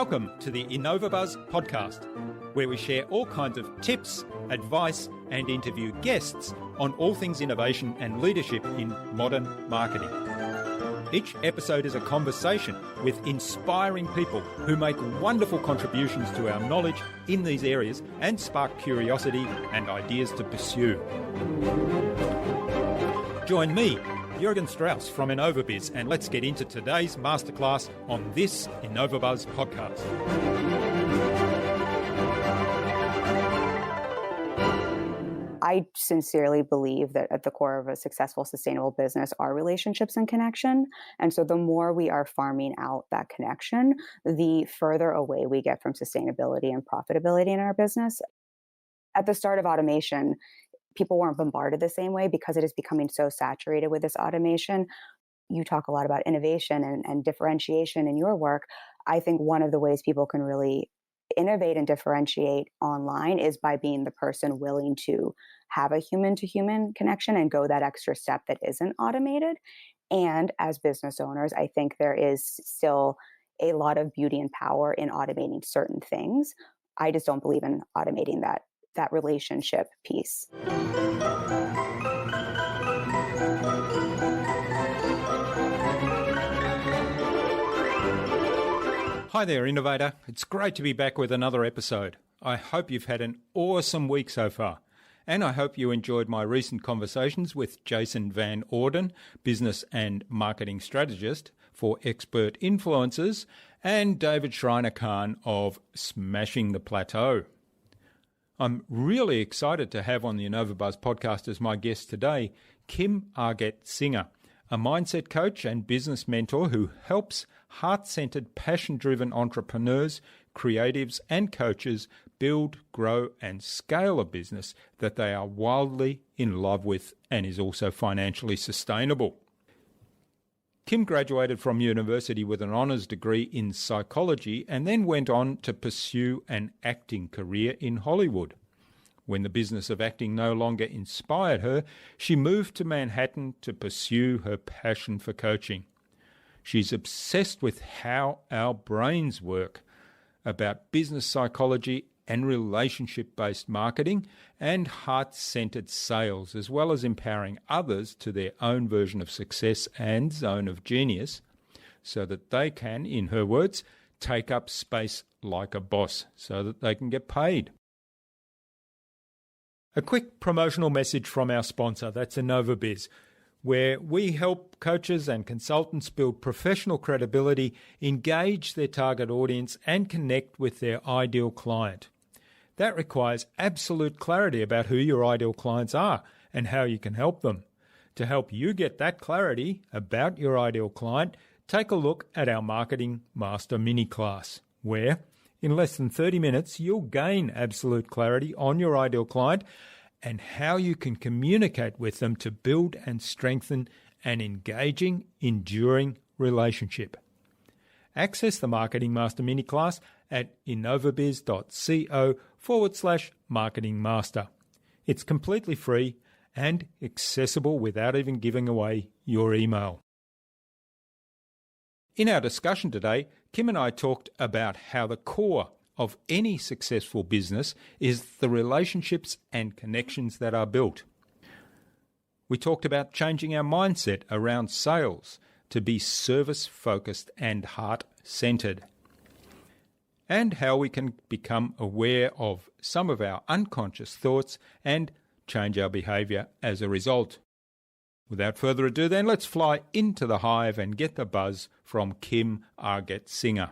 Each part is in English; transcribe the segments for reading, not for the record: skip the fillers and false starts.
Welcome to the Innova Buzz podcast, where we share all kinds of tips, advice, and interview guests on all things innovation and leadership in modern marketing. Each episode is a conversation with inspiring people who make wonderful contributions to our knowledge in these areas and spark curiosity and ideas to pursue. Join me, Jürgen Strauss from Innova and let's get into today's masterclass on this Innova Buzz podcast. I sincerely believe that at the core of a successful, sustainable business are relationships and connection. And so the more we are farming out that connection, the further away we get from sustainability and profitability in our business. At the start of automation, people weren't bombarded the same way because it is becoming so saturated with this automation. You talk a lot about innovation and differentiation in your work. I think one of the ways people can really innovate and differentiate online is by being the person willing to have a human-to-human connection and go that extra step that isn't automated. And as business owners, I think there is still a lot of beauty and power in automating certain things. I just don't believe in automating that relationship piece. Hi there, Innovator. It's great to be back with another episode. I hope you've had an awesome week so far. And I hope you enjoyed my recent conversations with Jason Van Orden, business and marketing strategist for Expert Influencers, and David Schreiner-Kahn of Smashing the Plateau. I'm really excited to have on the Innova Buzz podcast as my guest today, Kim Argetsinger, a mindset coach and business mentor who helps heart-centered, passion-driven entrepreneurs, creatives, and coaches build, grow, and scale a business that they are wildly in love with and is also financially sustainable. Kim graduated from university with an honours degree in psychology and then went on to pursue an acting career in Hollywood. When the business of acting no longer inspired her, she moved to Manhattan to pursue her passion for coaching. She's obsessed with how our brains work, about business psychology and relationship-based marketing and heart-centered sales, as well as empowering others to their own version of success and zone of genius so that they can, in her words, take up space like a boss so that they can get paid. A quick promotional message from our sponsor, that's Innova, where we help coaches and consultants build professional credibility, engage their target audience, and connect with their ideal client. That requires absolute clarity about who your ideal clients are and how you can help them. To help you get that clarity about your ideal client, take a look at our Marketing Master mini class, where in less than 30 minutes, you'll gain absolute clarity on your ideal client and how you can communicate with them to build and strengthen an engaging, enduring relationship. Access the Marketing Master mini class at innovabiz.co/Marketing Master. It's completely free and accessible without even giving away your email. In our discussion today, Kim and I talked about how the core of any successful business is the relationships and connections that are built. We talked about changing our mindset around sales to be service-focused and heart-centered, and how we can become aware of some of our unconscious thoughts and change our behaviour as a result. Without further ado then, let's fly into the hive and get the buzz from Kim Argetsinger.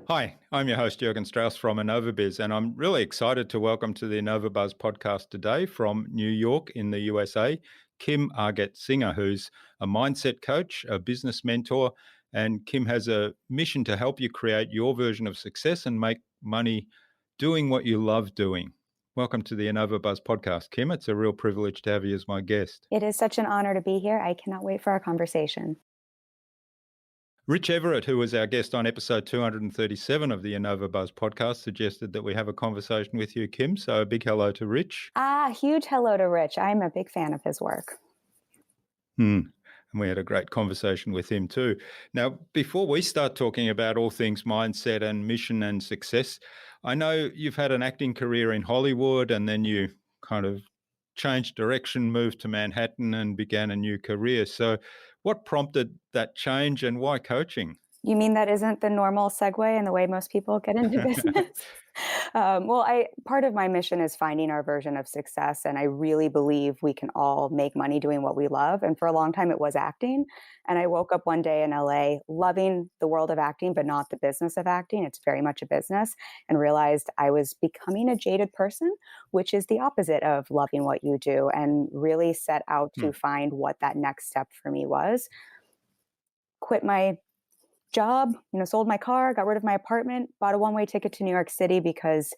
Hi, I'm your host Jürgen Strauss from Innova and I'm really excited to welcome to the Innova Buzz podcast today from New York in the USA, Kim Argetsinger, who's a mindset coach, a business mentor, and Kim has a mission to help you create your version of success and make money doing what you love doing. Welcome to the Innova Buzz podcast, Kim. It's a real privilege to have you as my guest. It is such an honor to be here. I cannot wait for our conversation. Rich Everett, who was our guest on episode 237 of the Innova Buzz podcast, suggested that we have a conversation with you, Kim. So a big hello to Rich. Huge hello to Rich. I'm a big fan of his work. And we had a great conversation with him too. Now, before we start talking about all things mindset and mission and success, I know you've had an acting career in Hollywood and then you kind of changed direction, moved to Manhattan and began a new career. So what prompted that change and why coaching? You mean that isn't the normal segue in the way most people get into business? Well, I part of my mission is finding our version of success, and I really believe we can all make money doing what we love. And for a long time, it was acting. And I woke up one day in LA loving the world of acting, but not the business of acting. It's very much a business, and realized I was becoming a jaded person, which is the opposite of loving what you do, and really set out Hmm. to find what that next step for me was. Quit my job, sold my car, got rid of my apartment, bought a one-way ticket to New York City because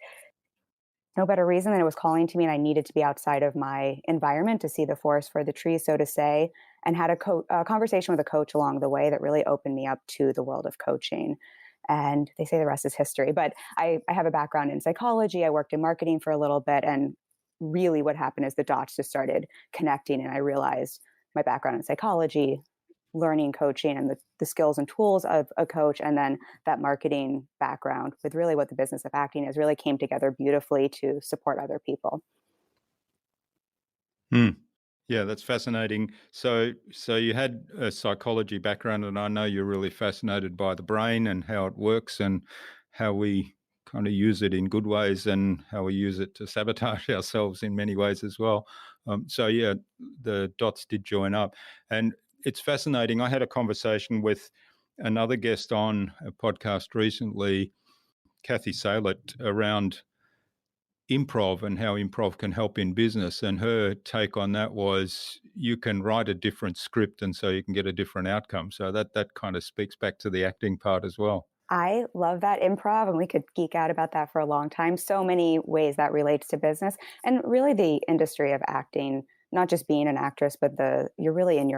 no better reason than it was calling to me and I needed to be outside of my environment to see the forest for the trees, so to say, and had a conversation with a coach along the way that really opened me up to the world of coaching. And they say the rest is history, but I have a background in psychology. I worked in marketing for a little bit, and really what happened is the dots just started connecting, and I realized my background in psychology, learning coaching and the skills and tools of a coach, and then that marketing background with really what the business of acting is, really came together beautifully to support other people. Hmm. Yeah, that's fascinating. So you had a psychology background, and I know you're really fascinated by the brain and how it works and how we kind of use it in good ways and how we use it to sabotage ourselves in many ways as well. So yeah, the dots did join up, and it's fascinating. I had a conversation with another guest on a podcast recently, Kathy Saylett, around improv and how improv can help in business. And her take on that was you can write a different script and so you can get a different outcome. So that kind of speaks back to the acting part as well. I love that improv, and we could geek out about that for a long time. So many ways that relates to business and really the industry of acting, not just being an actress, but you're really in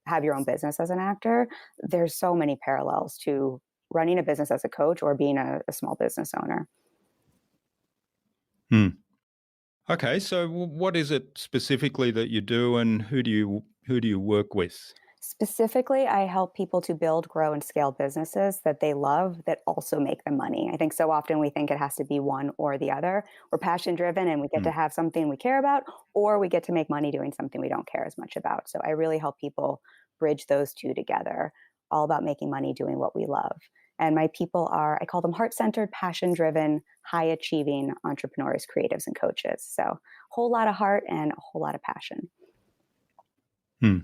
have your own business as an actor. There's so many parallels to running a business as a coach or being a small business owner. Hmm. Okay, so what is it specifically that you do, and who do you work with? Specifically, I help people to build, grow, and scale businesses that they love that also make them money. I think so often we think it has to be one or the other. We're passion driven and we get to Hmm. have something we care about, or we get to make money doing something we don't care as much about. So I really help people bridge those two together, all about making money doing what we love. And my people I call them heart centered, passion driven, high achieving entrepreneurs, creatives, and coaches. So a whole lot of heart and a whole lot of passion. Hmm.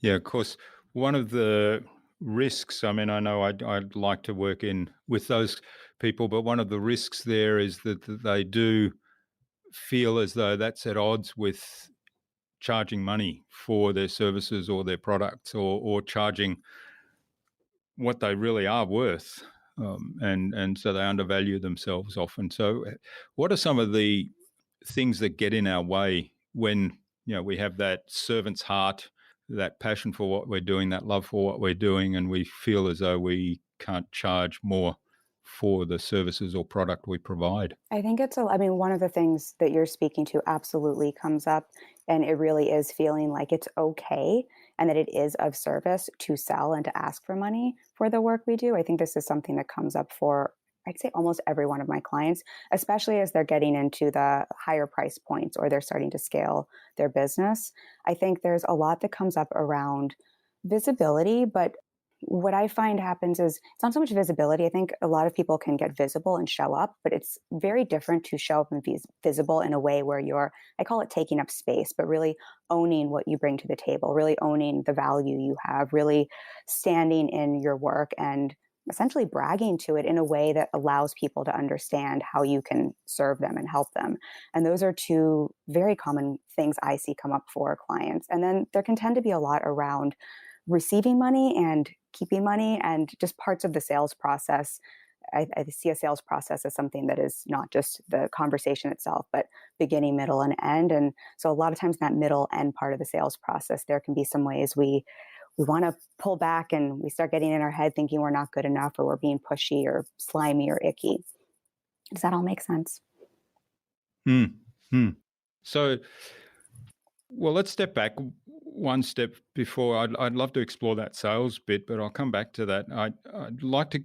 Yeah, of course. One of the risks, I mean, I know I'd like to work in with those people, but one of the risks there is that they do feel as though that's at odds with charging money for their services or their products, or charging what they really are worth, and so they undervalue themselves often. So, what are some of the things that get in our way when we have that servant's heart, that passion for what we're doing, that love for what we're doing, and we feel as though we can't charge more for the services or product we provide? I think I mean, one of the things that you're speaking to absolutely comes up, and it really is feeling like it's okay and that it is of service to sell and to ask for money for the work we do. I think this is something that comes up for, I'd say, almost every one of my clients, especially as they're getting into the higher price points or they're starting to scale their business. I think there's a lot that comes up around visibility, but what I find happens is it's not so much visibility. I think a lot of people can get visible and show up, but it's very different to show up and be visible in a way where I call it taking up space, but really owning what you bring to the table, really owning the value you have, really standing in your work and essentially bragging to it in a way that allows people to understand how you can serve them and help them. And those are two very common things I see come up for clients. And then there can tend to be a lot around receiving money and keeping money and just parts of the sales process. I see a sales process as something that is not just the conversation itself, but beginning, middle, and end. And so a lot of times in that middle end part of the sales process, there can be some ways we want to pull back and we start getting in our head thinking we're not good enough or we're being pushy or slimy or icky. Does that all make sense? Hmm. Hmm. So, well, let's step back. one step before, I'd love to explore that sales bit, but I'll come back to that. I'd like to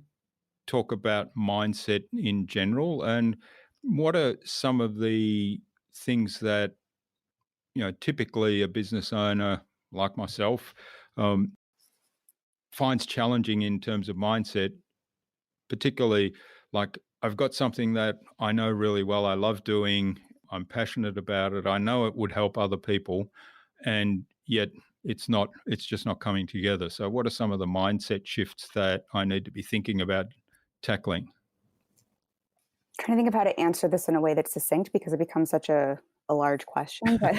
talk about mindset in general, and what are some of the things that typically a business owner like myself um, finds challenging in terms of mindset, particularly like I've got something that I know really well, I love doing, I'm passionate about it, I know it would help other people, and yet it's just not coming together. So what are some of the mindset shifts that I need to be thinking about tackling? Trying to think of how to answer this in a way that's succinct because it becomes such a large question. But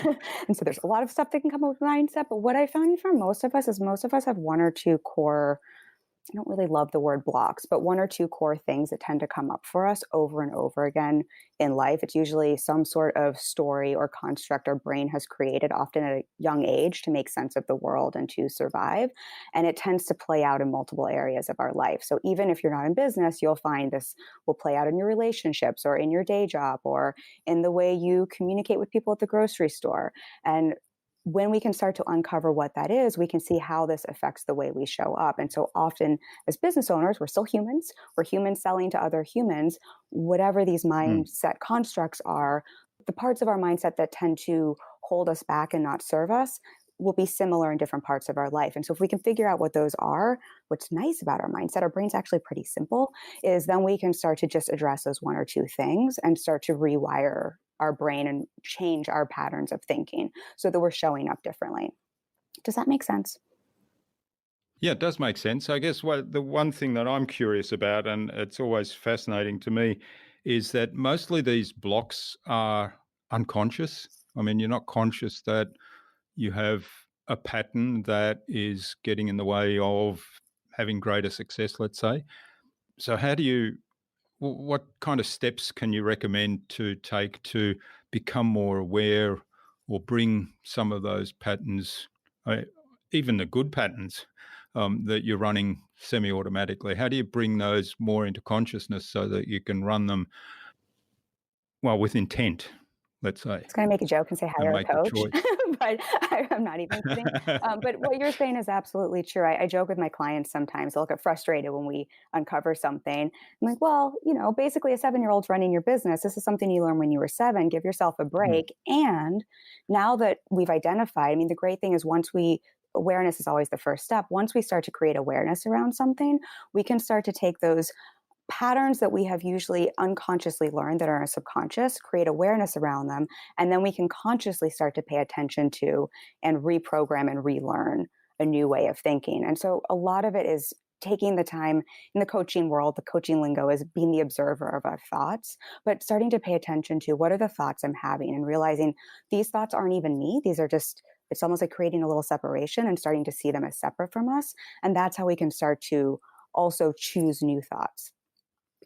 and so there's a lot of stuff that can come up with mindset. But what I found for most of us is most of us have one or two core, I don't really love the word blocks, but one or two core things that tend to come up for us over and over again in life. It's usually some sort of story or construct our brain has created, often at a young age, to make sense of the world and to survive. And it tends to play out in multiple areas of our life. So even if you're not in business, you'll find this will play out in your relationships or in your day job or in the way you communicate with people at the grocery store. And when we can start to uncover what that is, we can see how this affects the way we show up. And so often, as business owners, we're still humans. We're humans selling to other humans. Whatever these Mm, mindset constructs are, the parts of our mindset that tend to hold us back and not serve us will be similar in different parts of our life. And so if we can figure out what those are, what's nice about our mindset, our brain's actually pretty simple, is then we can start to just address those one or two things and start to rewire our brain and change our patterns of thinking so that we're showing up differently. Does that make sense? yeah, it does make sense. I guess the one thing that I'm curious about, and it's always fascinating to me, is that mostly these blocks are unconscious. I mean, you're not conscious that you have a pattern that is getting in the way of having greater success, let's say. So, how do you, what kind of steps can you recommend to take to become more aware or bring some of those patterns, uh, even the good patterns that you're running semi automatically? How do you bring those more into consciousness so that you can run them, well, with intent, let's say, It's going to make a joke and say and hire a make the coach, choice? but I'm not even kidding. But what you're saying is absolutely true. I joke with my clients sometimes. They'll get frustrated when we uncover something. I'm like, well, basically a 7-year-old's running your business. This is something you learned when you were 7. Give yourself a Mm, break. And now that we've identified, I mean, the great thing is awareness is always the first step. Once we start to create awareness around something, we can start to take those patterns that we have usually unconsciously learned that are in our subconscious, create awareness around them, and then we can consciously start to pay attention to and reprogram and relearn a new way of thinking. And so a lot of it is taking the time in the coaching world, the coaching lingo is being the observer of our thoughts, but starting to pay attention to what are the thoughts I'm having and realizing these thoughts aren't even me. These are just, it's almost like creating a little separation and starting to see them as separate from us. And that's how we can start to also choose new thoughts.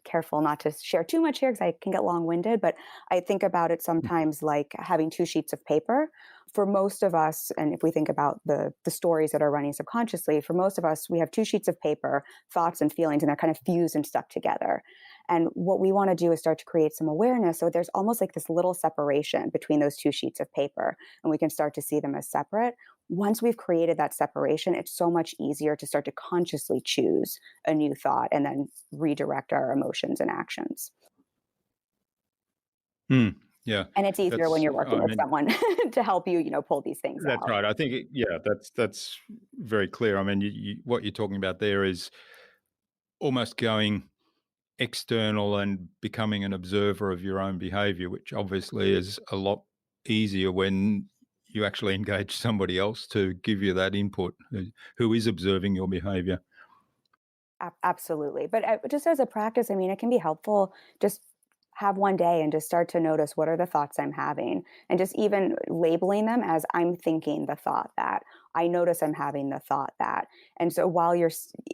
Careful not to share too much here because I can get long-winded, but I think about it mm, sometimes like having two sheets of paper. For most of us, and if we think about the stories that are running subconsciously, for most of us, we have two sheets of paper, thoughts and feelings, and they're kind of fused and stuck together. And what we want to do is start to create some awareness. So there's almost like this little separation between those two sheets of paper, and we can start to see them as separate. Once we've created that separation, it's so much easier to start to consciously choose a new thought and then redirect our emotions and actions. mm, yeah, And it's easier when that's. you're working I with mean, someone to help you, pull these things that's out. right. I think, yeah, that's very clear. I mean, what you're talking about there is almost going external and becoming an observer of your own behavior, which obviously is a lot easier when you actually engage somebody else to give you that input who is observing your behavior. Absolutely. But just as a practice, I mean, it can be helpful just have one day and just start to notice what are the thoughts I'm having and just even labeling them as I'm thinking the thought that I notice I'm having the thought that. And so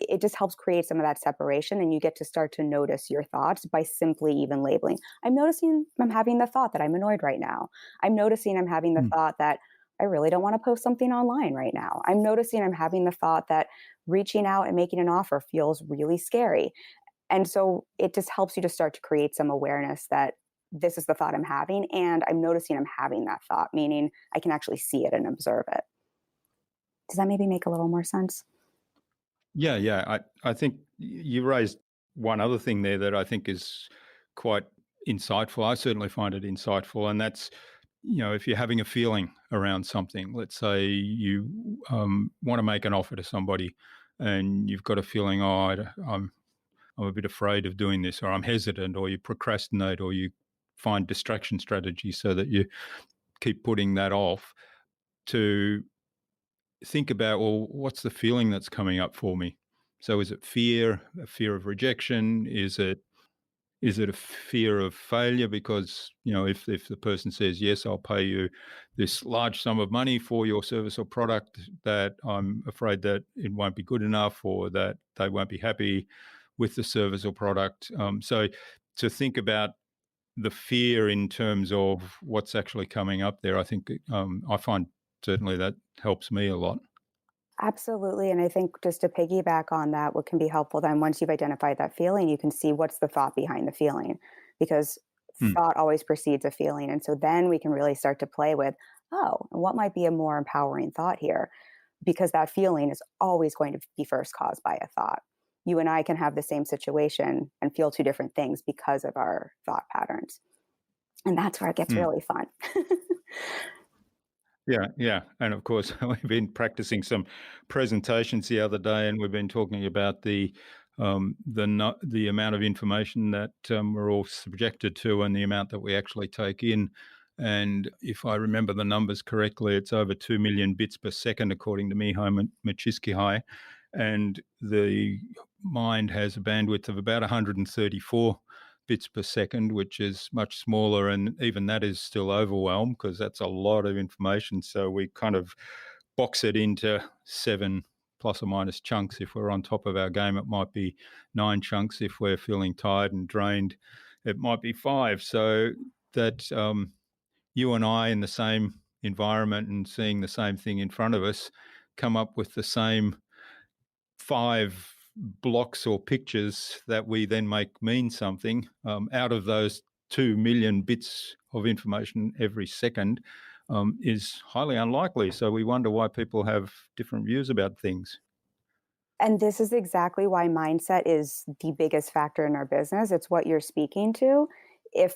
it just helps create some of that separation and you get to start to notice your thoughts by simply even labeling. I'm noticing I'm having the thought that I'm annoyed right now. I'm noticing I'm having the Mm, thought that I really don't want to post something online right now. I'm noticing I'm having the thought that reaching out and making an offer feels really scary. And so it just helps you to start to create some awareness that this is the thought I'm having. And I'm noticing I'm having that thought, meaning I can actually see it and observe it. Does that maybe make a little more sense? Yeah, yeah. I think you raised one other thing there that I think is quite insightful. I certainly find it insightful, and that's, if you're having a feeling around something, let's say you want to make an offer to somebody, and you've got a feeling, I'm a bit afraid of doing this, or I'm hesitant, or you procrastinate, or you find distraction strategies so that you keep putting that off, to think about, well, what's the feeling that's coming up for me? So is it fear, a fear of rejection? Is it a fear of failure? Because, if the person says, yes, I'll pay you this large sum of money for your service or product, that I'm afraid that it won't be good enough, or that they won't be happy with the service or product. So to think about the fear in terms of what's actually coming up there, I think I find certainly that helps me a lot. Absolutely. And I think just to piggyback on that, what can be helpful then once you've identified that feeling, you can see what's the thought behind the feeling because Mm, thought always precedes a feeling. And so then we can really start to play with, oh, what might be a more empowering thought here? Because that feeling is always going to be first caused by a thought. You and I can have the same situation and feel two different things because of our thought patterns. And that's where it gets mm. really fun. Yeah, yeah. And of course, we've been practicing some presentations the other day, and we've been talking about the amount of information that we're all subjected to, and the amount that we actually take in. And if I remember the numbers correctly, it's over 2 million bits per second, according to Mihaly Csikszentmihalyi, and the mind has a bandwidth of about 134 bits per second, which is much smaller. And even that is still overwhelmed because that's a lot of information. So we kind of box it into 7 plus or minus chunks. If we're on top of our game, it might be 9 chunks. If we're feeling tired and drained, it might be 5. So that you and I, in the same environment and seeing the same thing in front of us, come up with the same 5 blocks or pictures that we then make mean something out of those 2 million bits of information every second, is highly unlikely. So we wonder why people have different views about things. And this is exactly why mindset is the biggest factor in our business. It's what you're speaking to. If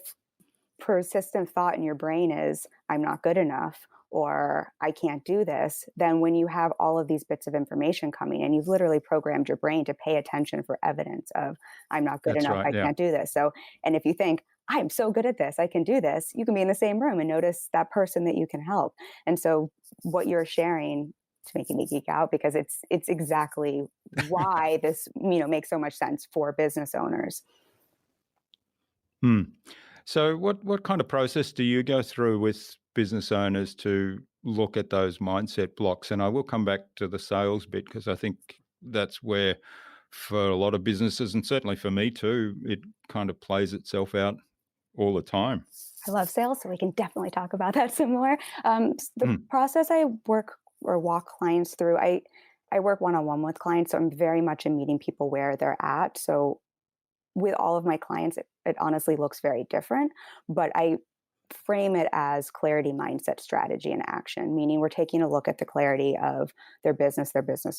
persistent thought in your brain is, I'm not good enough, or I can't do this, then when you have all of these bits of information coming in, you've literally programmed your brain to pay attention for evidence of, I'm not good That's enough, right. I Yeah. can't do this. So, and if you think, I am so good at this, I can do this, you can be in the same room and notice that person that you can help. And so, what you're sharing to making me geek out because it's exactly why this makes so much sense for business owners. Hmm. So what kind of process do you go through with business owners to look at those mindset blocks? And I will come back to the sales bit because I think that's where, for a lot of businesses, and certainly for me too, it kind of plays itself out all the time. I love sales, so we can definitely talk about that some more. The Mm, process I work or walk clients through, I work one on one with clients, so I'm very much in meeting people where they're at. So with all of my clients, it honestly looks very different, but I frame it as clarity, mindset, strategy, and action, meaning we're taking a look at the clarity of their business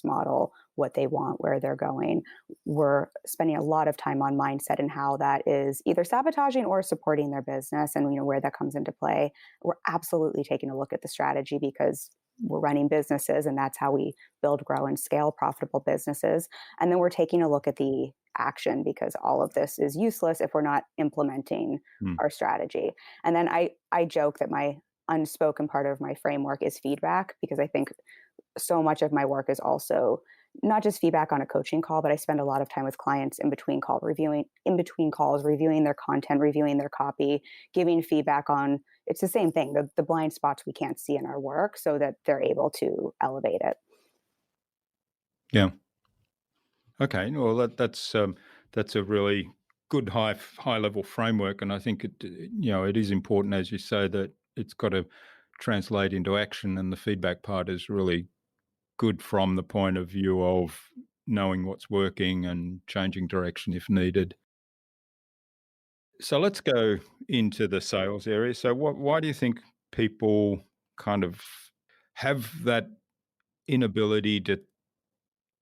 model, what they want, where they're going. We're spending a lot of time on mindset and how that is either sabotaging or supporting their business and where that comes into play. We're absolutely taking a look at the strategy because we're running businesses and that's how we build, grow, and scale profitable businesses. And then we're taking a look at the action because all of this is useless if we're not implementing mm. our strategy. And then I joke that my unspoken part of my framework is feedback because I think so much of my work is also not just feedback on a coaching call, but I spend a lot of time with clients in between calls, reviewing their content, reviewing their copy, giving feedback on it's the same thing, the blind spots we can't see in our work so that they're able to elevate it. Yeah. Okay. Well, that's a really good high level framework, and I think it is important, as you say, that it's got to translate into action, and the feedback part is really good from the point of view of knowing what's working and changing direction if needed. So let's go into the sales area. So why do you think people kind of have that inability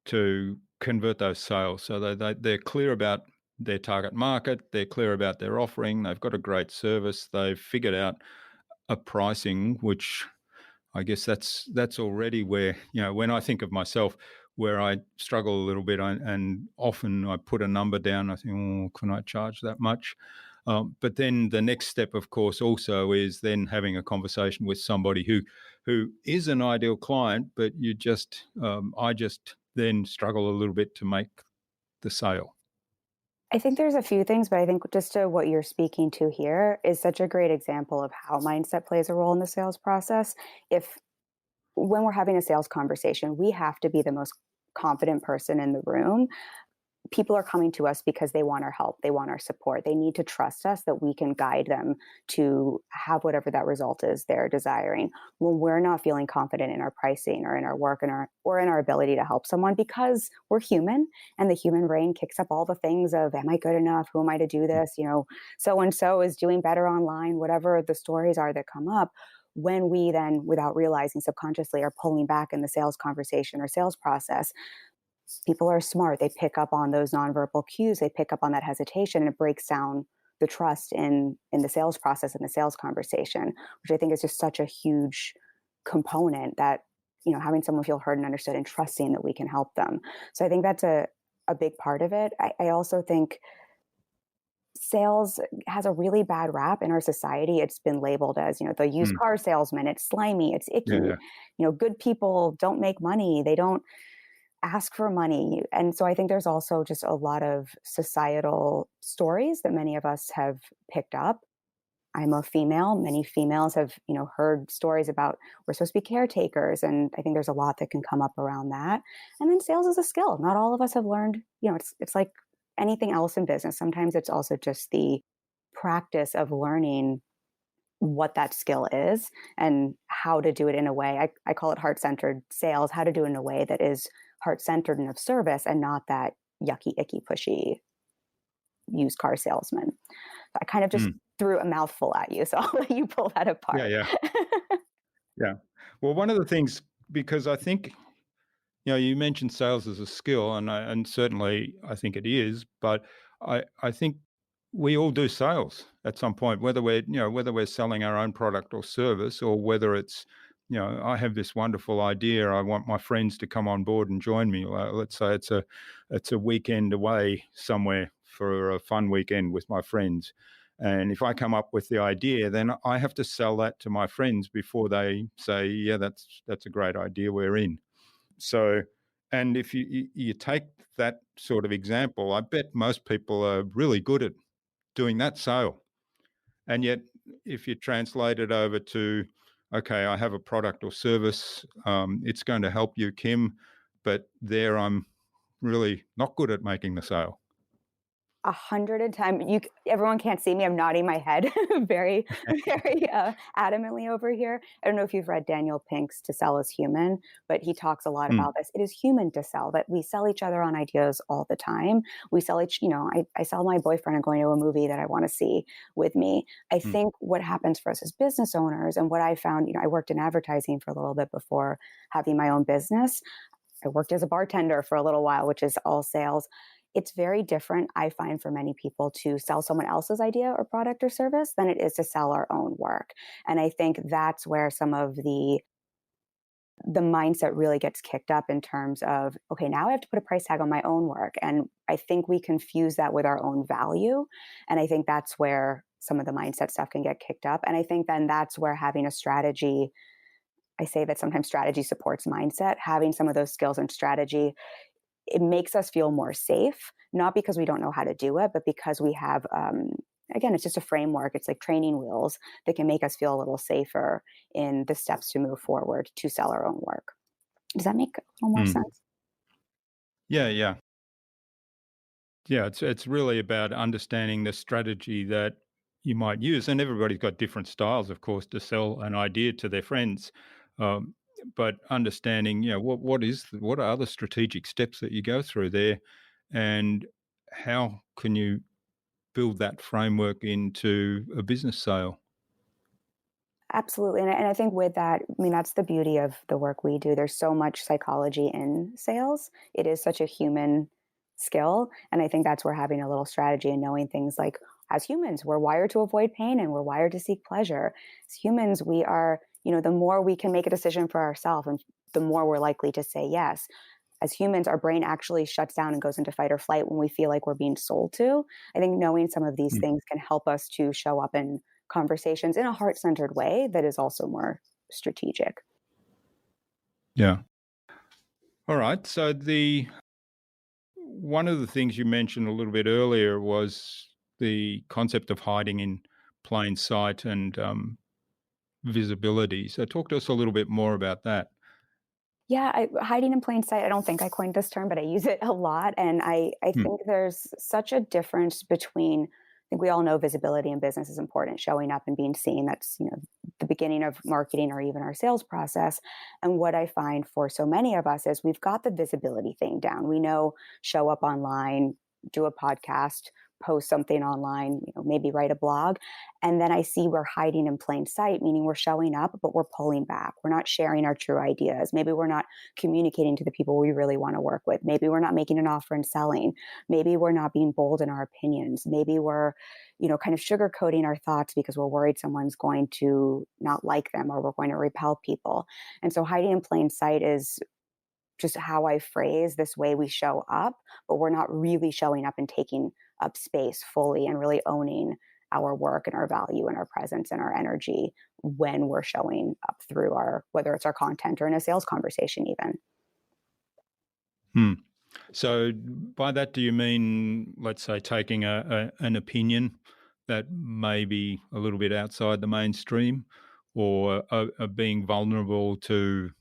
to convert those sales. So they're clear about their target market, they're clear about their offering, they've got a great service, they've figured out a pricing, which I guess that's already where, when I think of myself, where I struggle a little bit, and often I put a number down. I think, oh, can I charge that much? But then the next step, of course, also is then having a conversation with somebody who is an ideal client, but I just then struggle a little bit to make the sale. I think there's a few things, but I think just to what you're speaking to here is such a great example of how mindset plays a role in the sales process. If when we're having a sales conversation, we have to be the most confident person in the room. People are coming to us because they want our help, they want our support, they need to trust us that we can guide them to have whatever that result is they're desiring. When we're not feeling confident in our pricing or in our work and or in our ability to help someone, because we're human and the human brain kicks up all the things of, am I good enough, who am I to do this, so and so is doing better online, whatever the stories are that come up. When we then, without realizing, subconsciously are pulling back in the sales conversation or sales process, people are smart. They pick up on those nonverbal cues. They pick up on that hesitation, and it breaks down the trust in the sales process and the sales conversation, which I think is just such a huge component, that having someone feel heard and understood and trusting that we can help them. So I think that's a big part of it. I also think sales has a really bad rap in our society. It's been labeled as, the used Mm. car salesman. It's slimy. It's icky. Yeah, Good people don't make money. They don't ask for money. And so I think there's also just a lot of societal stories that many of us have picked up. I'm a female. Many females have, heard stories about we're supposed to be caretakers. And I think there's a lot that can come up around that. And then sales is a skill. Not all of us have learned, it's like anything else in business. Sometimes it's also just the practice of learning what that skill is and how to do it in a way. I call it heart-centered sales, how to do it in a way that is heart-centered and of service, and not that yucky, icky, pushy used car salesman. I kind of just Mm. threw a mouthful at you, so I'll let you pull that Yeah, apart. yeah, yeah. Well, one of the things, because I think, you mentioned sales as a skill, and certainly I think it is, but I think we all do sales at some point, whether we're selling our own product or service, or whether it's, I have this wonderful idea, I want my friends to come on board and join me. Let's say it's a weekend away somewhere for a fun weekend with my friends. And if I come up with the idea, then I have to sell that to my friends before they say, yeah, that's a great idea, we're in. So, and if you take that sort of example, I bet most people are really good at doing that sale. And yet, if you translate it over to, okay, I have a product or service, it's going to help you, Kim, but there I'm really not good at making the sale. 100 times. Everyone can't see me. I'm nodding my head very, very adamantly over here. I don't know if you've read Daniel Pink's To Sell is Human, but he talks a lot Mm, about this. It is human to sell, that we sell each other on ideas all the time. We sell I sell my boyfriend on going to a movie that I want to see with me. I mm, think what happens for us as business owners, and what I found, I worked in advertising for a little bit before having my own business. I worked as a bartender for a little while, which is all sales. It's very different, I find, for many people to sell someone else's idea or product or service than it is to sell our own work. And I think that's where some of the mindset really gets kicked up, in terms of, okay, now I have to put a price tag on my own work. And I think we confuse that with our own value. And I think that's where some of the mindset stuff can get kicked up. And I think then that's where having a strategy, I say that sometimes strategy supports mindset. Having some of those skills and strategy, it makes us feel more safe, not because we don't know how to do it, but because we have, again, it's just a framework. It's like training wheels that can make us feel a little safer in the steps to move forward to sell our own work. Does that make a little more mm. sense? Yeah, yeah. Yeah, it's really about understanding the strategy that you might use, and everybody's got different styles, of course, to sell an idea to their friends. Um, but understanding, what are the strategic steps that you go through there, and how can you build that framework into a business sale? Absolutely. And I think with that, I mean, that's the beauty of the work we do. There's so much psychology in sales. It is such a human skill. And I think that's where having a little strategy and knowing things like, as humans, we're wired to avoid pain and we're wired to seek pleasure. As humans, we are, the more we can make a decision for ourselves and the more we're likely to say yes. As humans, our brain actually shuts down and goes into fight or flight when we feel like we're being sold to. I think knowing some of these Mm. things can help us to show up in conversations in a heart centered way that is also more strategic. Yeah. All right. So the one of the things you mentioned a little bit earlier was the concept of hiding in plain sight and visibility. So talk to us a little bit more about that. Yeah, hiding in plain sight. I don't think I coined this term, but I use it a lot. And I Mm. think there's such a difference between, I think we all know visibility in business is important, showing up and being seen. That's, the beginning of marketing or even our sales process. And what I find for so many of us is we've got the visibility thing down. We know show up online, do a podcast, post something online, maybe write a blog. And then I see we're hiding in plain sight, meaning we're showing up, but we're pulling back. We're not sharing our true ideas. Maybe we're not communicating to the people we really want to work with. Maybe we're not making an offer and selling. Maybe we're not being bold in our opinions. Maybe we're, kind of sugarcoating our thoughts because we're worried someone's going to not like them or we're going to repel people. And so hiding in plain sight is just how I phrase this way we show up, but we're not really showing up and taking up space fully and really owning our work and our value and our presence and our energy when we're showing up through whether it's our content or in a sales conversation, even. Hmm. So by that, do you mean, let's say, taking an opinion that may be a little bit outside the mainstream, or being vulnerable to?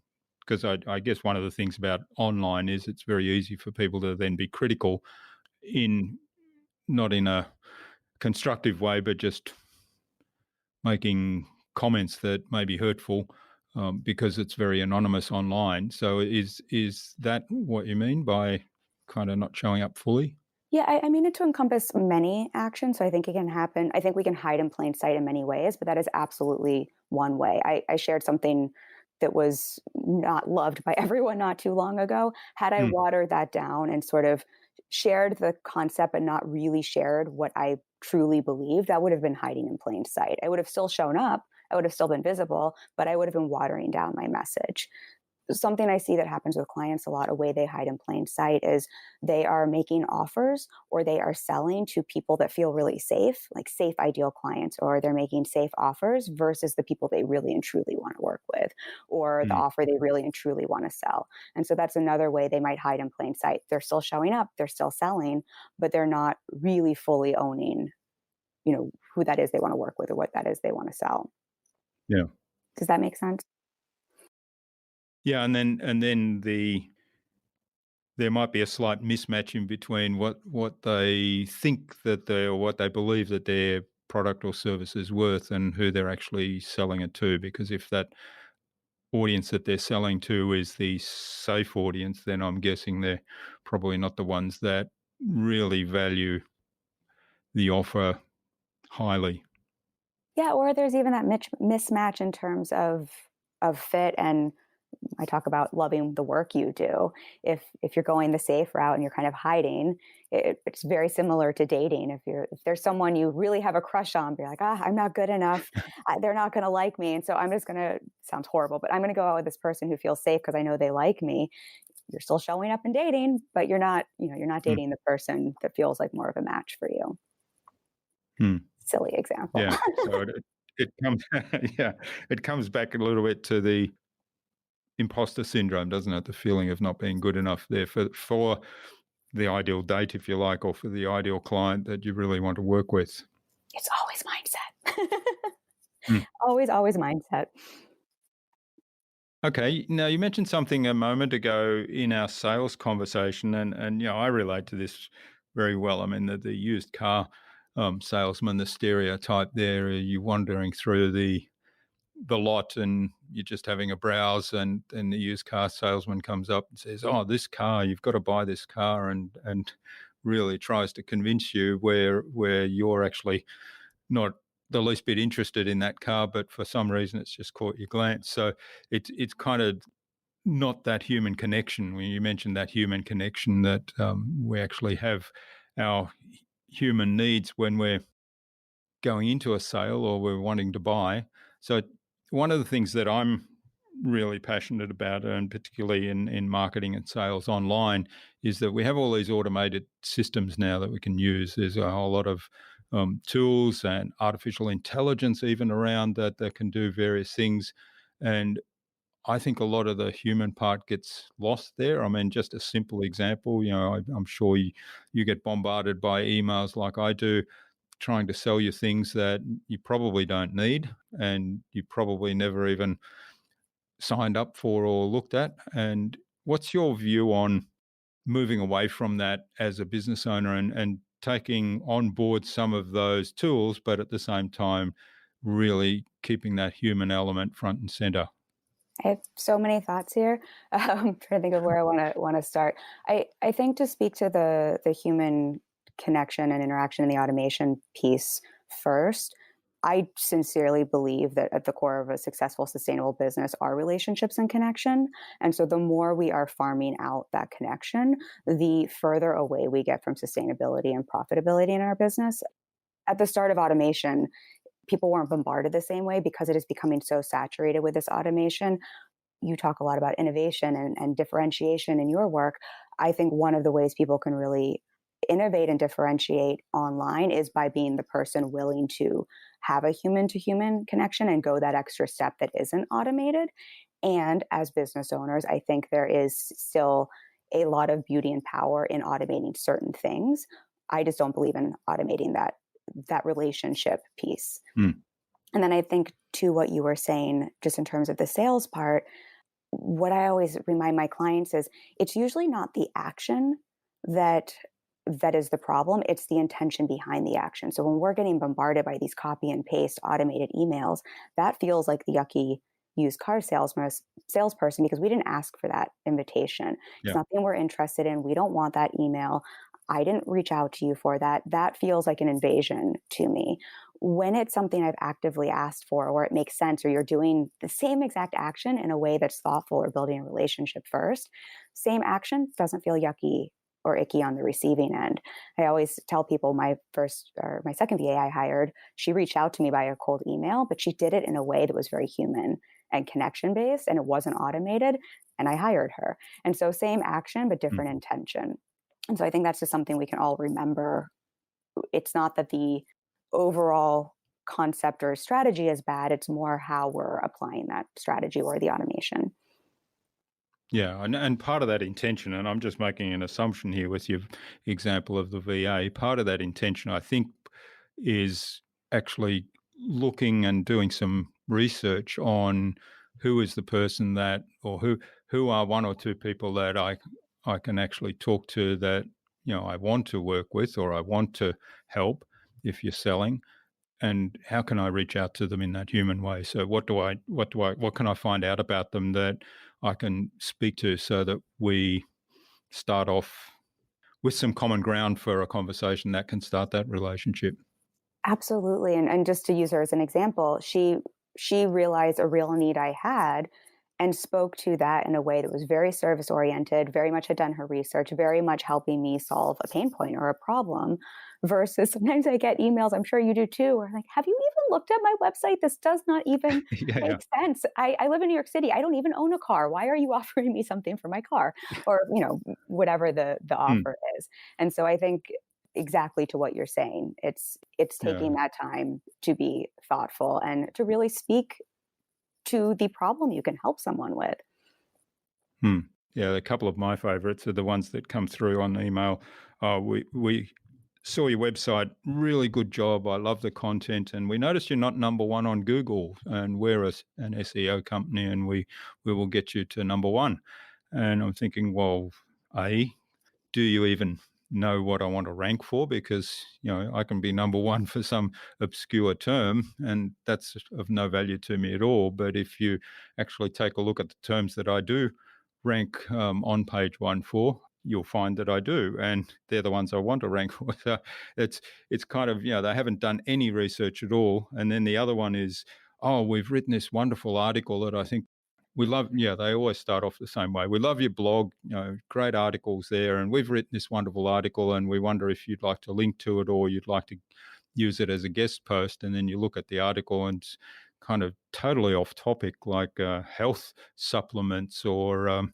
Because I guess one of the things about online is it's very easy for people to then be critical in not in a constructive way, but just making comments that may be hurtful because it's very anonymous online. So is that what you mean by kind of not showing up fully? Yeah, I mean it to encompass many actions. So I think it can happen. I think we can hide in plain sight in many ways, but that is absolutely one way. I shared something that was not loved by everyone not too long ago. Had I Mm, watered that down and sort of shared the concept but not really shared what I truly believed, that would have been hiding in plain sight. I would have still shown up, I would have still been visible, but I would have been watering down my message. Something I see that happens with clients a lot, a way they hide in plain sight is they are making offers or they are selling to people that feel really safe, like safe ideal clients, or they're making safe offers versus the people they really and truly want to work with, or the mm, offer they really and truly want to sell. And so that's another way they might hide in plain sight. They're still showing up, they're still selling, but they're not really fully owning, who that is they want to work with or what that is they want to sell. yeah. Does that make sense? Yeah, and then there might be a slight mismatch in between what they think that they or what they believe that their product or service is worth and who they're actually selling it to. Because if that audience that they're selling to is the safe audience, then I'm guessing they're probably not the ones that really value the offer highly. Yeah, or there's even that mismatch in terms of fit. And I talk about loving the work you do. If you're going the safe route and you're kind of hiding, it's very similar to dating. If there's someone you really have a crush on, be like, I'm not good enough. They're not going to like me, and so I'm just going to sounds horrible, but I'm going to go out with this person who feels safe because I know they like me. You're still showing up and dating, but you're not Mm, dating the person that feels like more of a match for you. mm. Silly example. Yeah. So it comes yeah, it comes back a little bit to the imposter syndrome, doesn't it? The feeling of not being good enough there for the ideal date, if you like, or for the ideal client that you really want to work with. It's always mindset. Mm. Always, always mindset. Okay. Now you mentioned something a moment ago in our sales conversation, and I relate to this very well. I mean, the used car salesman, the stereotype there, you wandering through the lot and you're just having a browse, and the used car salesman comes up and says, "Oh, this car, you've got to buy this car," and really tries to convince you where you're actually not the least bit interested in that car, but for some reason it's just caught your glance. So it's kind of not that human connection. When you mentioned that human connection, that we actually have our human needs when we're going into a sale or we're wanting to buy. So one of the things that I'm really passionate about, and particularly in marketing and sales online, is that we have all these automated systems now that we can use. There's a whole lot of tools and artificial intelligence even around that can do various things. And I think a lot of the human part gets lost there. I mean, just a simple example, I'm sure you get bombarded by emails like I do, trying to sell you things that you probably don't need and you probably never even signed up for or looked at. And what's your view on moving away from that as a business owner and taking on board some of those tools, but at the same time, really keeping that human element front and center? I have so many thoughts here. Trying to think of where I want to start. I think to speak to the human connection and interaction in the automation piece first. I sincerely believe that at the core of a successful, sustainable business are relationships and connection. And so the more we are farming out that connection, the further away we get from sustainability and profitability in our business. At the start of automation, people weren't bombarded the same way because it is becoming so saturated with this automation. You talk a lot about innovation and differentiation in your work. I think one of the ways people can really innovate and differentiate online is by being the person willing to have a human to human connection and go that extra step that isn't automated. And as business owners, I think there is still a lot of beauty and power in automating certain things. I just don't believe in automating that relationship piece. Mm. And then I think to what you were saying, just in terms of the sales part, what I always remind my clients is it's usually not the action that is the problem. It's the intention behind the action. So when we're getting bombarded by these copy and paste automated emails, that feels like the yucky used car salesperson because we didn't ask for that invitation. It's Yeah. nothing we're interested in. We don't want that email. I didn't reach out to you for that. That feels like an invasion to me. When it's something I've actively asked for, or it makes sense, or you're doing the same exact action in a way that's thoughtful or building a relationship first, same action doesn't feel yucky or icky on the receiving end. I always tell people my second VA I hired, she reached out to me by a cold email, but she did it in a way that was very human and connection based, and it wasn't automated, and I hired her. And so same action, but different Mm. intention. And so I think that's just something we can all remember. It's not that the overall concept or strategy is bad, it's more how we're applying that strategy or the automation. Yeah, and part of that intention, and I'm just making an assumption here with your example of the VA, part of that intention, I think, is actually looking and doing some research on who is the person that, or who are one or two people that I can actually talk to that, I want to work with or I want to help if you're selling, and how can I reach out to them in that human way? So what can I find out about them that I can speak to so that we start off with some common ground for a conversation that can start that relationship? Absolutely. And just to use her as an example, she realized a real need I had and spoke to that in a way that was very service oriented, very much had done her research, very much helping me solve a pain point or a problem. Versus sometimes I get emails, I'm sure you do too, where like, have you even looked at my website? This does not even Yeah, yeah, make sense. I live in New York City. I don't even own a car. Why are you offering me something for my car? Or, whatever the mm, offer is. And so I think exactly to what you're saying. It's yeah, taking that time to be thoughtful and to really speak to the problem you can help someone with. hmm. Yeah. A couple of my favourites are the ones that come through on email. We saw your website, really good job. I love the content, and we noticed you're not number one on Google, and we're an SEO company, and we will get you to number one. And I'm thinking, well, do you even know what I want to rank for? Because, I can be number one for some obscure term and that's of no value to me at all. But if you actually take a look at the terms that I do rank on page one for, you'll find that I do, and they're the ones I want to rank for. So it's kind of, they haven't done any research at all. And then the other one is, oh, we've written this wonderful article that I think we love. Yeah, they always start off the same way. We love your blog, great articles there, and we've written this wonderful article, and we wonder if you'd like to link to it or you'd like to use it as a guest post. And then you look at the article and it's kind of totally off topic, like health supplements or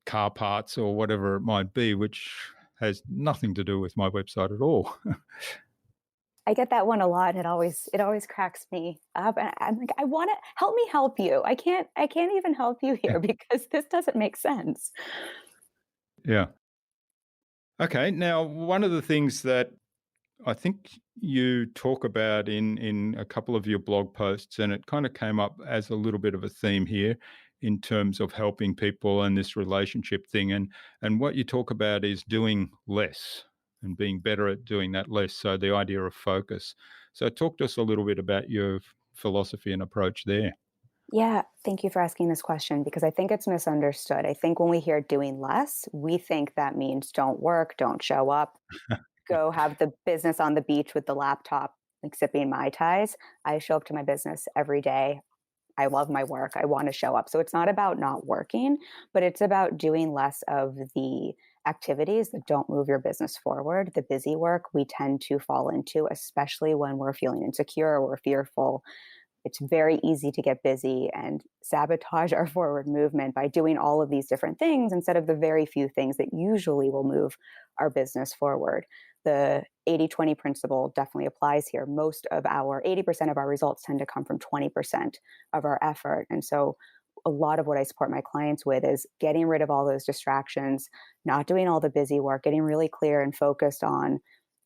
car parts or whatever it might be, which has nothing to do with my website at all. I get that one a lot, and it always cracks me up. And I'm like, I want to help me help you. I can't even help you here because this doesn't make sense. Yeah. Okay. Now, one of the things that I think you talk about in a couple of your blog posts, and it kind of came up as a little bit of a theme here in terms of helping people and this relationship thing. And what you talk about is doing less and being better at doing that less. So the idea of focus. So talk to us a little bit about your philosophy and approach there. Yeah, thank you for asking this question because I think it's misunderstood. I think when we hear doing less, we think that means don't work, don't show up, go have the business on the beach with the laptop, like sipping Mai Tais. I show up to my business every day. I love my work. I want to show up. So it's not about not working, but it's about doing less of the activities that don't move your business forward. The busy work we tend to fall into, especially when we're feeling insecure or we're fearful. It's very easy to get busy and sabotage our forward movement by doing all of these different things instead of the very few things that usually will move our business forward. The 80-20 principle definitely applies here. Most of our 80% of our results tend to come from 20% of our effort. And so a lot of what I support my clients with is getting rid of all those distractions, not doing all the busy work, getting really clear and focused on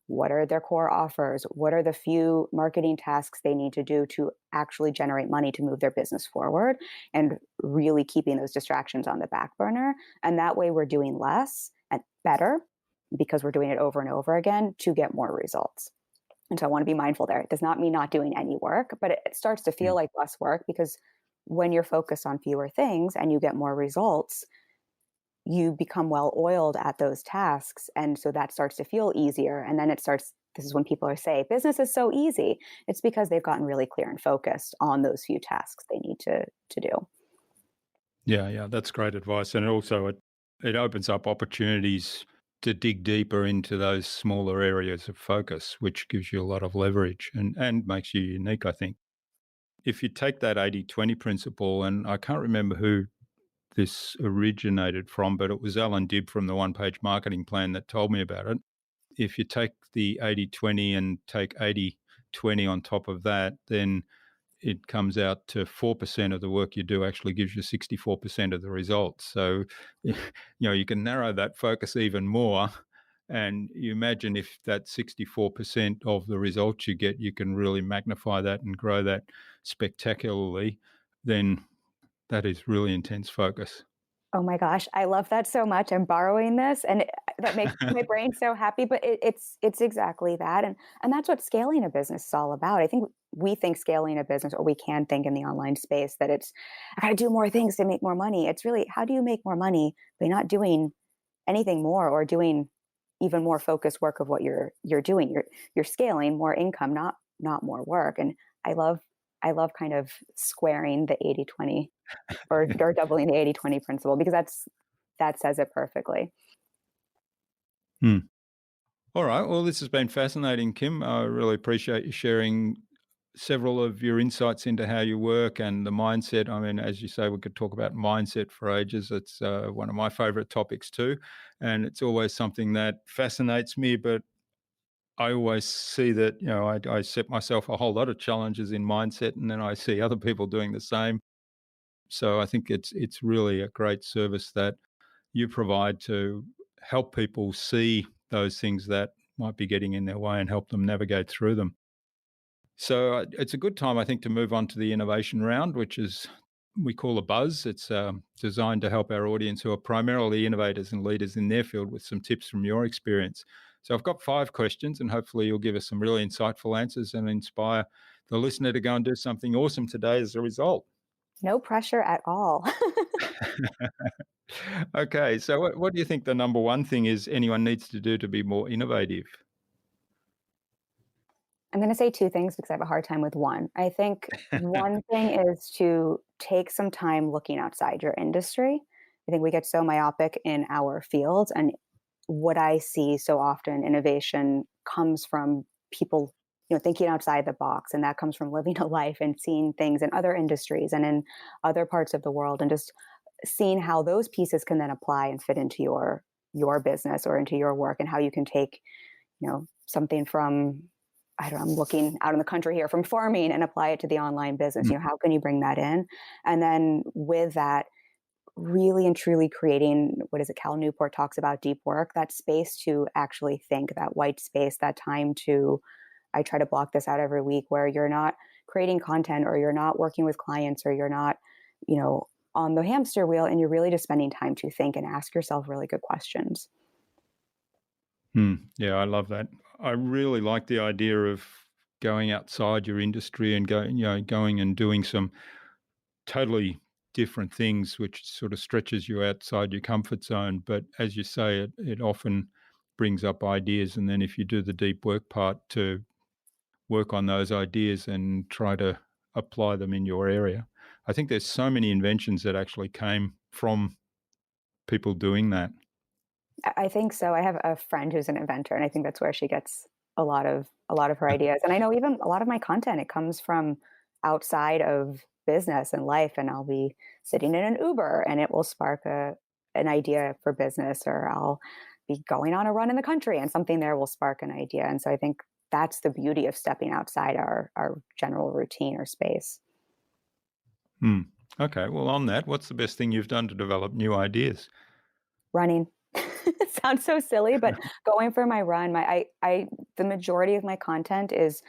what are their core offers, what are the few marketing tasks they need to do to actually generate money to move their business forward, and really keeping those distractions on the back burner. And that way we're doing less and better because we're doing it over and over again to get more results. And so I want to be mindful there. It does not mean not doing any work, but it starts to feel Mm. like less work because when you're focused on fewer things and you get more results, you become well oiled at those tasks. And so that starts to feel easier. And then this is when people are saying business is so easy. It's because they've gotten really clear and focused on those few tasks they need to do. Yeah, that's great advice. And also it opens up opportunities to dig deeper into those smaller areas of focus, which gives you a lot of leverage and makes you unique, I think. If you take that 80-20 principle, and I can't remember who this originated from, but it was Alan Dibb from the One Page Marketing Plan that told me about it. If you take the 80-20 and take 80-20 on top of that, then it comes out to 4% of the work you do actually gives you 64% of the results. So, you can narrow that focus even more. And you imagine if that 64% of the results you get, you can really magnify that and grow that spectacularly, then that is really intense focus. Oh my gosh, I love that so much. I'm borrowing this, and that makes my brain so happy. But it's exactly that, and that's what scaling a business is all about. I think we think scaling a business, or we can think in the online space that it's I got to do more things to make more money. It's really how do you make more money by not doing anything more or doing even more focused work of what you're doing. You're scaling more income, not more work. And I love kind of squaring the 80-20 or doubling the 80-20 principle because that says it perfectly. Hmm. All right. Well, this has been fascinating, Kim. I really appreciate you sharing several of your insights into how you work and the mindset. I mean, as you say, we could talk about mindset for ages. It's one of my favorite topics too. And it's always something that fascinates me, but I always see that, I set myself a whole lot of challenges in mindset and then I see other people doing the same. So I think it's really a great service that you provide to help people see those things that might be getting in their way and help them navigate through them. So it's a good time, I think, to move on to the innovation round, which is we call a buzz. It's designed to help our audience who are primarily innovators and leaders in their field with some tips from your experience. So I've got 5 questions, and hopefully you'll give us some really insightful answers and inspire the listener to go and do something awesome today as a result. No pressure at all. Okay, so what do you think the number one thing is anyone needs to do to be more innovative? I'm going to say two things because I have a hard time with one. I think one thing is to take some time looking outside your industry. I think we get so myopic in our fields. And what I see so often, innovation comes from people, thinking outside the box. And that comes from living a life and seeing things in other industries and in other parts of the world, and just seeing how those pieces can then apply and fit into your business or into your work, and how you can take something from, I don't know, I'm looking out in the country here, from farming, and apply it to the online business. Mm, How can you bring that in? And then with that, really and truly creating, what is it, Cal Newport talks about deep work, that space to actually think, that white space, that time to, I try to block this out every week, where you're not creating content, or you're not working with clients, or you're not, you know, on the hamster wheel, and you're really just spending time to think and ask yourself really good questions. yeah, I love that. I really like the idea of going outside your industry and going and doing some totally different things, which sort of stretches you outside your comfort zone. But as you say, it often brings up ideas, and then if you do the deep work part to work on those ideas and try to apply them in your area. I think there's so many inventions that actually came from people doing that. I think so. I have a friend who's an inventor, and I think that's where she gets a lot of her ideas. And I know even a lot of my content, it comes from outside of business and life. And I'll be sitting in an Uber, and it will spark an idea for business, or I'll be going on a run in the country, and something there will spark an idea. And so I think that's the beauty of stepping outside our general routine or space. Hmm. Okay, well, on that, what's the best thing you've done to develop new ideas? Running. It sounds so silly, but going for my run, the majority of my content is,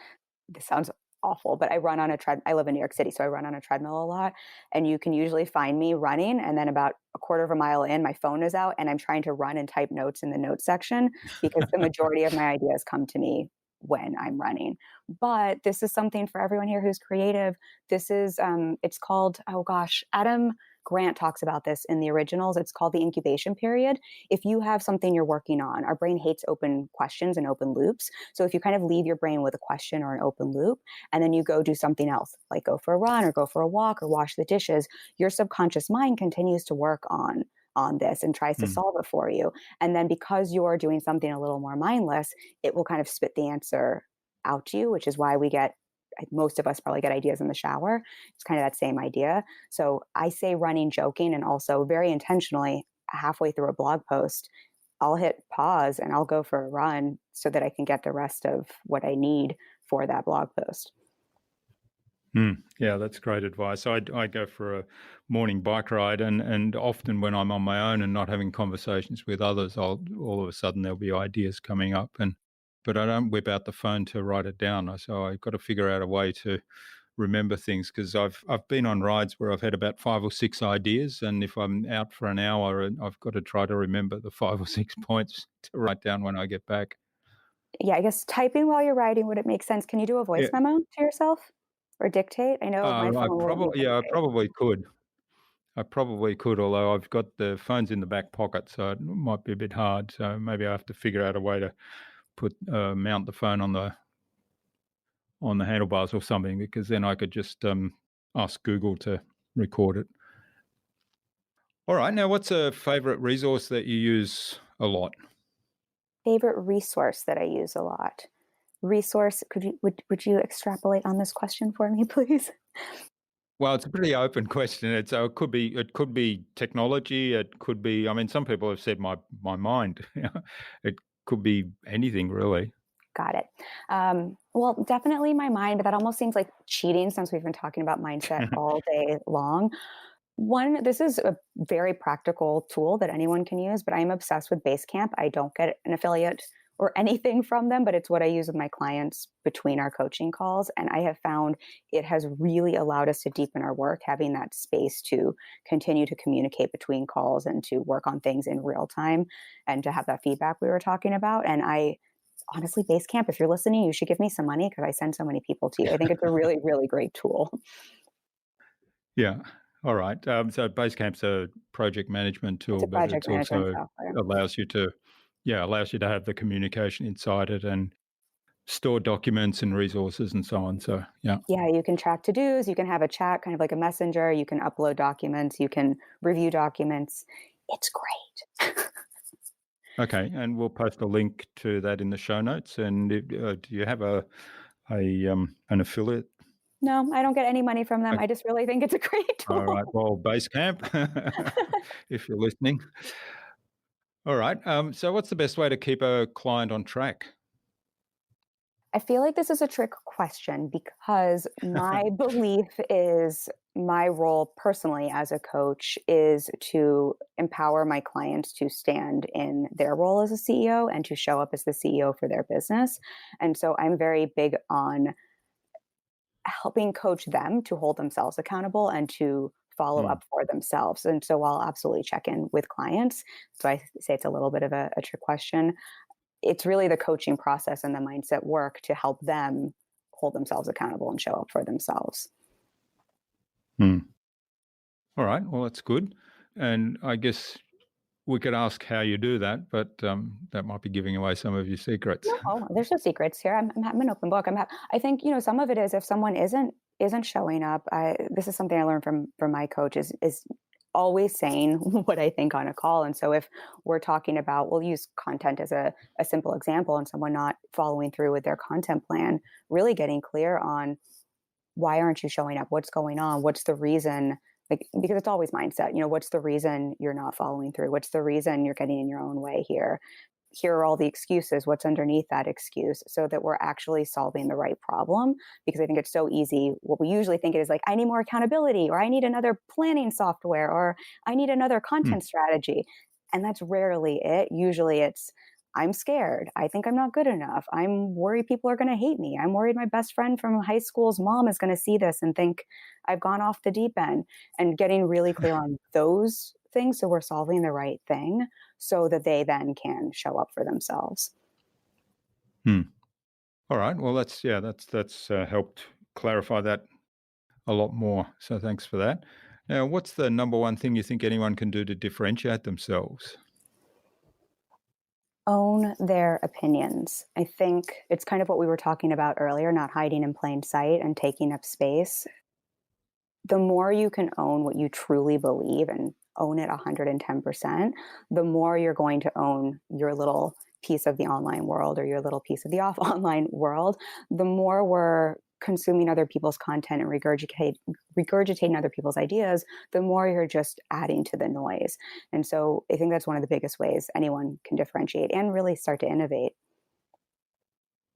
this sounds awful, but I run on a tread. I live in New York City, so I run on a treadmill a lot, and you can usually find me running, and then about a quarter of a mile in, my phone is out, and I'm trying to run and type notes in the notes section, because the majority of my ideas come to me when I'm running. But this is something for everyone here who's creative. This is it's called, oh gosh, Adam Grant talks about this in the originals. It's called the incubation period. If you have something you're working on, our brain hates open questions and open loops. So if you kind of leave your brain with a question or an open loop, and then you go do something else, like go for a run or go for a walk or wash the dishes, your subconscious mind continues to work on this and tries to Hmm. solve it for you. And then because you're doing something a little more mindless, it will kind of spit the answer out to you, which is why most of us probably get ideas in the shower. It's kind of that same idea. So I say running joking, and also very intentionally, halfway through a blog post, I'll hit pause and I'll go for a run so that I can get the rest of what I need for that blog post. Yeah, that's great advice. I go for a morning bike ride, and often when I'm on my own and not having conversations with others, I'll all of a sudden there'll be ideas coming up, but I don't whip out the phone to write it down. So I've got to figure out a way to remember things, because I've been on rides where I've had about 5 or 6 ideas, and if I'm out for an hour, and I've got to try to remember the 5 or 6 points to write down when I get back. Yeah, I guess typing while you're writing, would it make sense? Can you do a voice Yeah, memo to yourself or dictate? I know my I phone will let me probably yeah, I dictate. probably could. I probably could, although I've got the phones in the back pocket, so it might be a bit hard. So maybe I have to figure out a way to mount the phone on the handlebars or something, because then I could just ask Google to record it. All right, now what's a favorite resource that you use a lot? Favorite resource that I use a lot. Resource, would you extrapolate on this question for me, please? Well, it's a pretty open question. It could be technology. It could be. I mean, some people have said my mind. It could be anything really. Got it. Well, definitely my mind, but that almost seems like cheating since we've been talking about mindset all day long. This is a very practical tool that anyone can use, but I'm obsessed with Basecamp. I don't get an affiliate or anything from them, but it's what I use with my clients between our coaching calls. And I have found it has really allowed us to deepen our work, having that space to continue to communicate between calls and to work on things in real time and to have that feedback we were talking about. And I honestly, Basecamp, if you're listening, you should give me some money because I send so many people to you. I think it's a really, really great tool. Yeah. All right. So Basecamp's a project management It's tool, a but project it's management also software. allows you to, yeah, allows you to have the communication inside it and store documents and resources and so on. So, yeah. Yeah, you can track to-dos, you can have a chat, kind of like a messenger, you can upload documents, you can review documents. It's great. Okay. And we'll post a link to that in the show notes. And do you have an affiliate? No, I don't get any money from them. Okay. I just really think it's a great All right. tool. Well, Basecamp, if you're listening. All right. So what's the best way to keep a client on track? I feel like this is a trick question because my belief is my role personally as a coach is to empower my clients to stand in their role as a CEO and to show up as the CEO for their business. And so I'm very big on helping coach them to hold themselves accountable and to follow Hmm. up for themselves. And so I'll absolutely check in with clients. So I say it's a little bit of a trick question. It's really the coaching process and the mindset work to help them hold themselves accountable and show up for themselves. Hmm. All right. Well, that's good. And I guess we could ask how you do that, but that might be giving away some of your secrets. No, there's no secrets here. I'm an open book. I think some of it is if someone isn't showing up. This is something I learned from my coach is always saying what I think on a call. And so if we're talking about, we'll use content as a simple example, and someone not following through with their content plan, really getting clear on why aren't you showing up? What's going on? What's the reason? Like, because it's always mindset. What's the reason you're not following through? What's the reason you're getting in your own way here? Here are all the excuses. What's underneath that excuse? So that we're actually solving the right problem. Because I think it's so easy. What we usually think it is like, I need more accountability, or I need another planning software, or I need another Hmm. content strategy. And that's rarely it. Usually it's, I'm scared. I think I'm not good enough. I'm worried people are going to hate me. I'm worried my best friend from high school's mom is going to see this and think I've gone off the deep end. And getting really clear on those things so we're solving the right thing so that they then can show up for themselves. Hmm. All right. Well, that's helped clarify that a lot more. So thanks for that. Now, what's the number one thing you think anyone can do to differentiate themselves? Own their opinions. I think it's kind of what we were talking about earlier, not hiding in plain sight and taking up space. The more you can own what you truly believe and own it 110%, the more you're going to own your little piece of the online world or your little piece of the online world. The more we're consuming other people's content and regurgitating other people's ideas, the more you're just adding to the noise. And so I think that's one of the biggest ways anyone can differentiate and really start to innovate.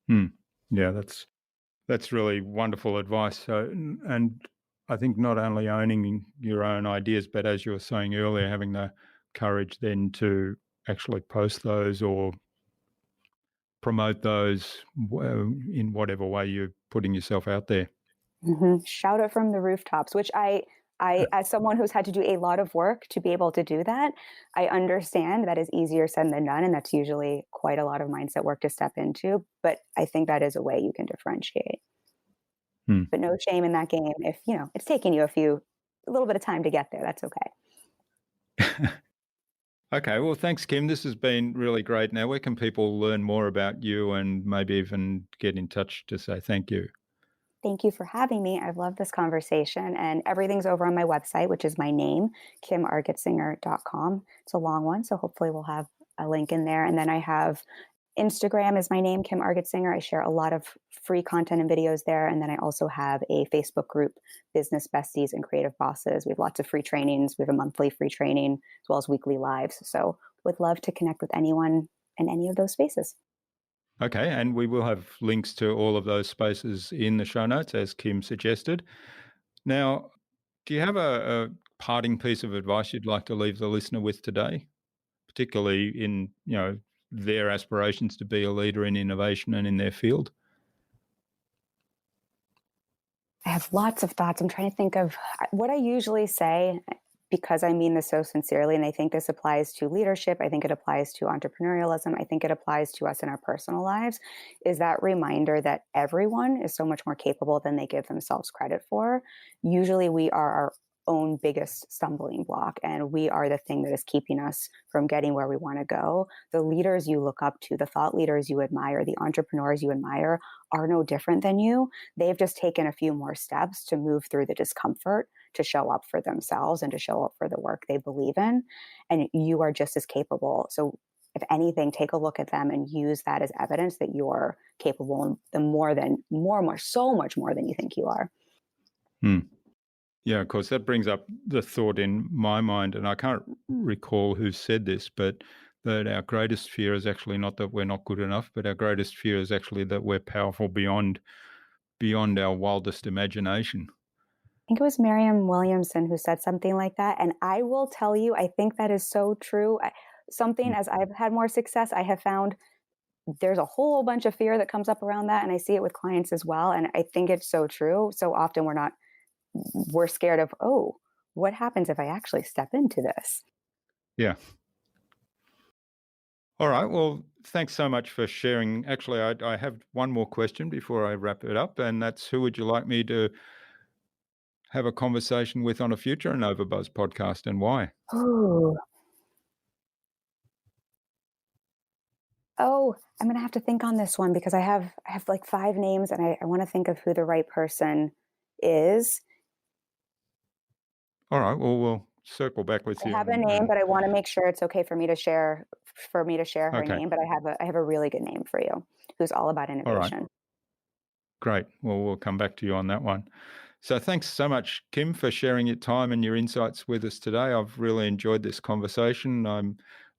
Hmm. Yeah, that's really wonderful advice. So, and I think not only owning your own ideas, but as you were saying earlier, having the courage then to actually post those or promote those in whatever way you're putting yourself out there. Shout it from the rooftops, which I, as someone who's had to do a lot of work to be able to do that, I understand that is easier said than done. And that's usually quite a lot of mindset work to step into. But I think that is a way you can differentiate. Hmm. But no shame in that game if, it's taking you a little bit of time to get there. That's okay. Okay, well, thanks, Kim. This has been really great. Now, where can people learn more about you and maybe even get in touch to say thank you? Thank you for having me. I've loved this conversation, and everything's over on my website, which is my name, kimargetsinger.com. It's a long one, so hopefully we'll have a link in there. And then I have Instagram is my name, Kim Argetsinger. I share a lot of free content and videos there. And then I also have a Facebook group, Business Besties and Creative Bosses. We have lots of free trainings. We have a monthly free training as well as weekly lives. So would love to connect with anyone in any of those spaces. Okay, and we will have links to all of those spaces in the show notes, as Kim suggested. Now, do you have a parting piece of advice you'd like to leave the listener with today, particularly in their aspirations to be a leader in innovation and in their field? I have lots of thoughts. I'm trying to think of what I usually say because I mean this so sincerely. And I think this applies to leadership. I think it applies to entrepreneurialism. I think it applies to us in our personal lives is that reminder that everyone is so much more capable than they give themselves credit for. Usually we are our own biggest stumbling block, and we are the thing that is keeping us from getting where we want to go. The leaders you look up to, the thought leaders you admire, the entrepreneurs you admire are no different than you. They've just taken a few more steps to move through the discomfort, to show up for themselves and to show up for the work they believe in. And you are just as capable. So if anything, take a look at them and use that as evidence that you're capable and so much more than you think you are. Yeah, of course, that brings up the thought in my mind, and I can't recall who said this, but that our greatest fear is actually not that we're not good enough, but our greatest fear is actually that we're powerful beyond our wildest imagination. I think it was Marianne Williamson who said something like that. And I will tell you, I think that is so true. As I've had more success, I have found there's a whole bunch of fear that comes up around that. And I see it with clients as well. And I think it's so true. So often we're scared of, oh, what happens if I actually step into this? Yeah. All right. Well, thanks so much for sharing. Actually, I have one more question before I wrap it up, and that's who would you like me to have a conversation with on a future Innova Buzz podcast, and why? Oh, I'm going to have to think on this one because I have like 5 names and I want to think of who the right person is. All right. Well, we'll circle back with you. I have a name, but I want to make sure it's okay for me to share her name. But I have a really good name for you, who's all about innovation. All right. Great. Well, we'll come back to you on that one. So thanks so much, Kim, for sharing your time and your insights with us today. I've really enjoyed this conversation. I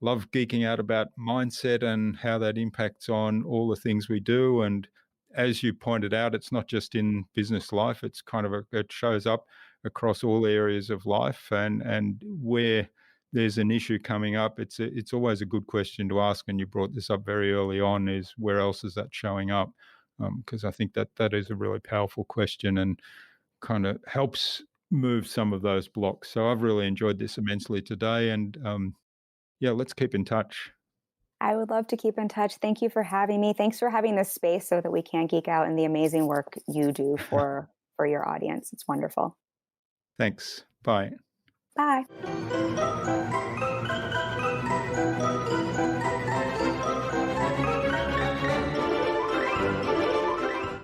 love geeking out about mindset and how that impacts on all the things we do. And as you pointed out, it's not just in business life. It's kind of it shows up across all areas of life. And where there's an issue coming up, it's always a good question to ask. And you brought this up very early on: is where else is that showing up? Because I think that is a really powerful question and kind of helps move some of those blocks. So I've really enjoyed this immensely today, and let's keep in touch. I would love to keep in touch. Thank you for having me. Thanks for having this space so that we can geek out in the amazing work you do for your audience. It's wonderful. Thanks. Bye. Bye.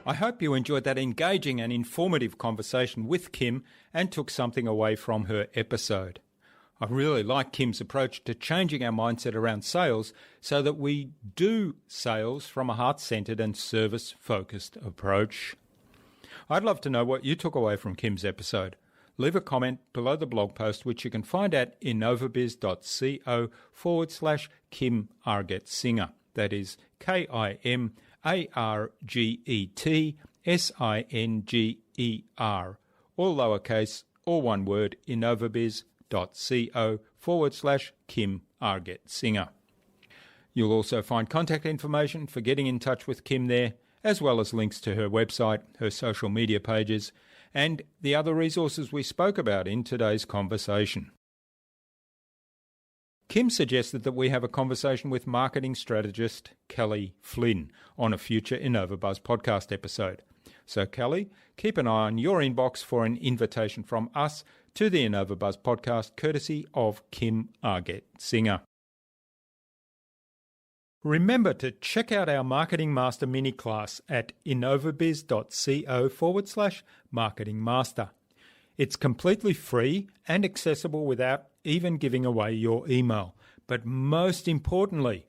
I hope you enjoyed that engaging and informative conversation with Kim and took something away from her episode. I really like Kim's approach to changing our mindset around sales so that we do sales from a heart-centered and service-focused approach. I'd love to know what you took away from Kim's episode. Leave a comment below the blog post, which you can find at innovabiz.co/Kim Argetsinger. That is KIMARGETSINGER. All lowercase, all one word, innovabiz.co/Kim Argetsinger. You'll also find contact information for getting in touch with Kim there, as well as links to her website, her social media pages, and the other resources we spoke about in today's conversation. Kim suggested that we have a conversation with marketing strategist Kelly Flynn on a future Innova Buzz podcast episode. So Kelly, keep an eye on your inbox for an invitation from us to the Innova Buzz podcast, courtesy of Kim Argetsinger. Remember to check out our Marketing Master mini class at innovabiz.co/Marketing Master. It's completely free and accessible without even giving away your email. But most importantly,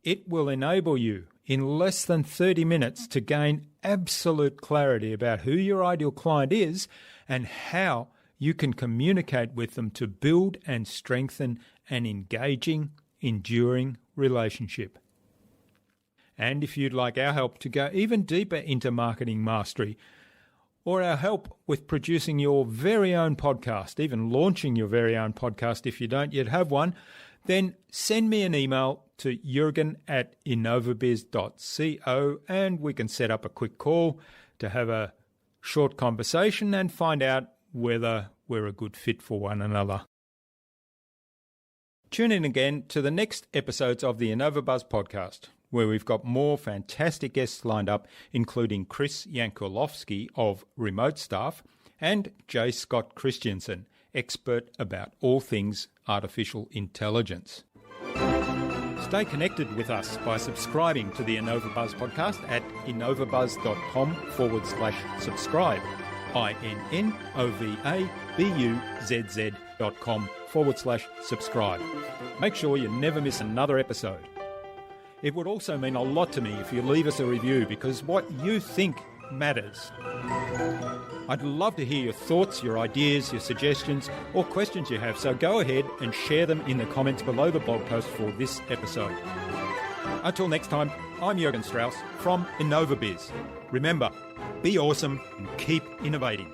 it will enable you in less than 30 minutes to gain absolute clarity about who your ideal client is and how you can communicate with them to build and strengthen an engaging, enduring relationship. And if you'd like our help to go even deeper into marketing mastery, or our help with producing your very own podcast, even launching your very own podcast if you don't yet have one, then send me an email to jurgen@innovabiz.co and we can set up a quick call to have a short conversation and find out whether we're a good fit for one another. Tune in again to the next episodes of the Innova Buzz podcast, where we've got more fantastic guests lined up, including Chris Yankulowski of Remote Staff and J. Scott Christensen, expert about all things artificial intelligence. Stay connected with us by subscribing to the Innova Buzz podcast at innovabuzz.com/subscribe. INNOVABUZZ.com/subscribe. Make sure you never miss another episode. It would also mean a lot to me if you leave us a review, because what you think matters. I'd love to hear your thoughts, your ideas, your suggestions, or questions you have, so go ahead and share them in the comments below the blog post for this episode. Until next time, I'm Jürgen Strauss from Innova Biz. Remember, be awesome and keep innovating.